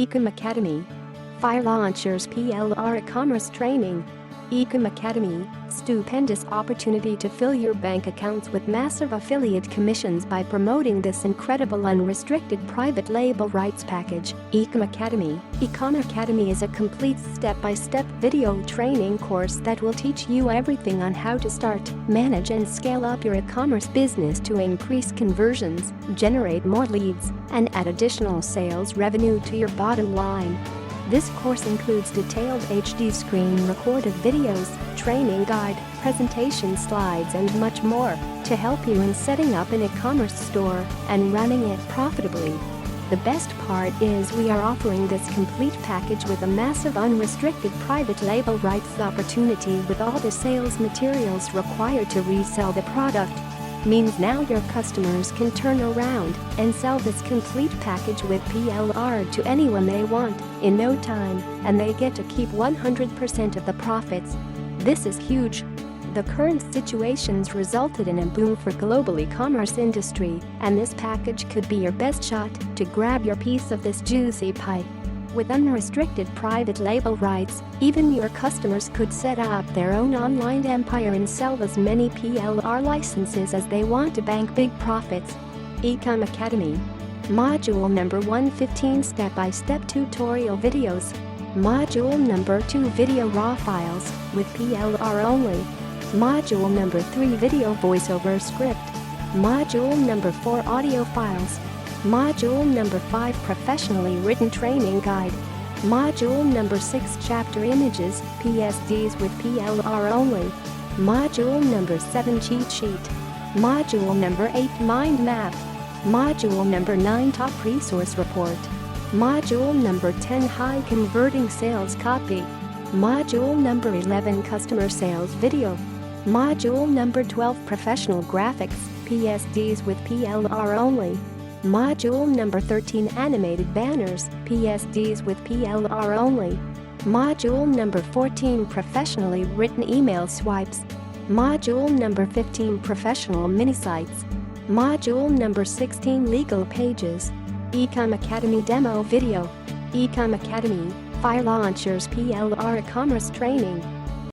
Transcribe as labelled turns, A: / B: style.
A: Ecom Academy. Firelaunchers PLR Ecommerce Training. Ecom Academy, stupendous opportunity to fill your bank accounts with massive affiliate commissions by promoting this incredible unrestricted private label rights package. Ecom Academy is a complete step-by-step video training course that will teach you everything on how to start, manage and scale up your e-commerce business to increase conversions, generate more leads, and add additional sales revenue to your bottom line. This course includes detailed HD screen recorded videos, training guide, presentation slides and much more to help you in setting up an e-commerce store and running it profitably. The best part is we are offering this complete package with a massive unrestricted private label rights opportunity with all the sales materials required to resell the product. Means now your customers can turn around and sell this complete package with PLR to anyone they want in no time, and they get to keep 100% of the profits. This is huge. The current situations resulted in a boom for global e-commerce industry, and this package could be your best shot to grab your piece of this juicy pie. With unrestricted private label rights, even your customers could set up their own online empire and sell as many PLR licenses as they want to bank big profits. Ecom Academy. Module number 1 15 step-by-step tutorial videos. Module number 2 video raw files with PLR only. Module number 3 video voiceover script. Module number 4 audio files. Module number 5 professionally written training guide. Module number 6 chapter images, PSDs with PLR only. Module number 7 cheat sheet. Module number 8 mind map. Module number 9 top resource report. Module number 10 high converting sales copy. Module number 11 customer sales video. Module number 12 professional graphics, PSDs with PLR only. Module number 13 animated banners, PSDs with PLR only. Module number 14 professionally written email swipes. Module number 15 professional mini sites. Module number 16 legal pages. Ecom Academy demo video. Ecom Academy, Firelaunchers PLR Ecommerce Training.